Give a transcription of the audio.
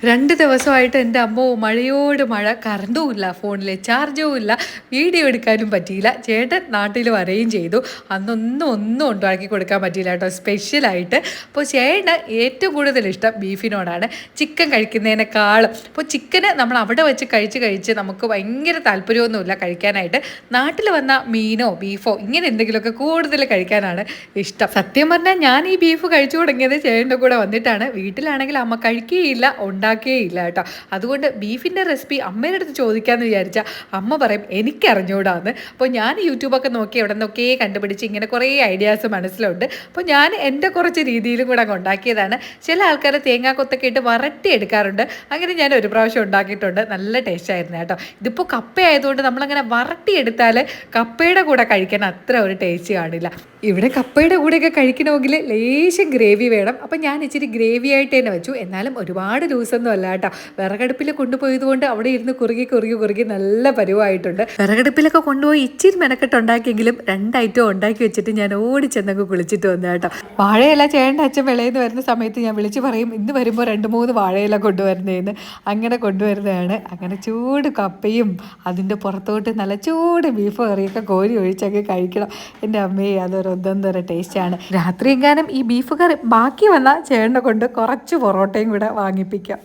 2 ദിവസമായിട്ട് എൻ്റെ അമ്മോ മഴയോട് മഴ, കറണ്ടും ഇല്ല, ഫോണിലെ ചാർജും ഇല്ല, വീഡിയോ എടുക്കാനും പറ്റിയില്ല. ചേട്ടൻ നാട്ടിൽ വരികയും ചെയ്തു. ഒന്നും ഉണ്ടാക്കി കൊടുക്കാൻ പറ്റിയില്ല കേട്ടോ, സ്പെഷ്യലായിട്ട്. അപ്പോൾ ചേട്ടന് ഏറ്റവും കൂടുതൽ ഇഷ്ടം ബീഫിനോടാണ്, ചിക്കൻ കഴിക്കുന്നതിനേക്കാളും. അപ്പോൾ ചിക്കന് നമ്മൾ അവിടെ വെച്ച് കഴിച്ച് നമുക്ക് ഭയങ്കര താല്പര്യമൊന്നുമില്ല കഴിക്കാനായിട്ട്. നാട്ടിൽ വന്ന മീനോ ബീഫോ ഇങ്ങനെ എന്തെങ്കിലുമൊക്കെ കൂടുതൽ കഴിക്കാനാണ് ഇഷ്ടം. സത്യം പറഞ്ഞാൽ ഞാൻ ഈ ബീഫ് കഴിച്ചു തുടങ്ങിയത് ചേട്ടൻ്റെ കൂടെ വന്നിട്ടാണ്. വീട്ടിലാണെങ്കിൽ അമ്മ കഴിക്കുകയില്ല, ഉണ്ടാക്കുകയില്ല കേട്ടോ. അതുകൊണ്ട് ബീഫിൻ്റെ റെസിപ്പി അമ്മയുടെ അടുത്ത് ചോദിക്കാമെന്ന് വിചാരിച്ചാൽ അമ്മ പറയും എനിക്കറിഞ്ഞൂടാന്ന്. അപ്പോൾ ഞാൻ യൂട്യൂബൊക്കെ നോക്കി എവിടെ നിന്നൊക്കെ കണ്ടുപിടിച്ച് ഇങ്ങനെ കുറേ ഐഡിയാസ് മനസ്സിലുണ്ട്. അപ്പോൾ ഞാൻ എൻ്റെ കുറച്ച് രീതിയിലും കൂടെ അങ്ങ് ഉണ്ടാക്കിയതാണ്. ചില ആൾക്കാർ തേങ്ങാക്കൊത്തൊക്കെ ഇട്ട് വരട്ടി എടുക്കാറുണ്ട്. അങ്ങനെ ഞാൻ ഒരു പ്രാവശ്യം ഉണ്ടാക്കിയിട്ടുണ്ട്, നല്ല ടേസ്റ്റ് ആയിരുന്നു കേട്ടോ. ഇതിപ്പോൾ കപ്പ ആയതുകൊണ്ട് നമ്മളങ്ങനെ വരട്ടിയെടുത്താൽ കപ്പയുടെ കൂടെ കഴിക്കാൻ അത്ര ഒരു ടേസ്റ്റ് കാണില്ല. ഇവിടെ കപ്പയുടെ കൂടെയൊക്കെ കഴിക്കണമെങ്കിൽ ലേശം ഗ്രേവി വേണം. അപ്പം ഞാൻ ഇച്ചിരി ഗ്രേവി ആയിട്ട് തന്നെ വെച്ചു. എന്നാലും ഒരുപാട് ലൂസൊന്നും അല്ല കേട്ടോ. വിറകടുപ്പിൽ കൊണ്ടുപോയത് കൊണ്ട് അവിടെ ഇരുന്ന് കുറുകി നല്ല പരുവായിട്ടുണ്ട്. വിറകടുപ്പിലൊക്കെ കൊണ്ടുപോയി ഇച്ചിരി മെനക്കെട്ടുണ്ടാക്കിയെങ്കിലും 2 ഐറ്റം ഉണ്ടാക്കി വെച്ചിട്ട് ഞാൻ ഓടിച്ചെന്നൊക്കെ കുളിച്ചിട്ട് വന്നു കേട്ടോ. വാഴയില ചേട്ടൻ്റെ അച്ഛൻ വിളയെന്ന് വരുന്ന സമയത്ത് ഞാൻ വിളിച്ച് പറയും ഇന്ന് വരുമ്പോൾ 2-3 വാഴയില കൊണ്ടുവരുന്നതെന്ന്. അങ്ങനെ കൊണ്ടുവരുന്നതാണ്. അങ്ങനെ ചൂട് കപ്പയും അതിൻ്റെ പുറത്തോട്ട് നല്ല ചൂട് ബീഫ് കറിയൊക്കെ കോരി ഒഴിച്ചൊക്കെ കഴിക്കണം. എൻ്റെ അമ്മയെ അതൊരു ഒന്നൊന്നര ടേസ്റ്റാണ്. രാത്രി എങ്ങാനും ഈ ബീഫ് കറി ബാക്കി വന്നാൽ ചേട്ടനെ കൊണ്ട് കുറച്ച് പൊറോട്ടയും കൂടെ വാങ്ങിപ്പിക്കാം.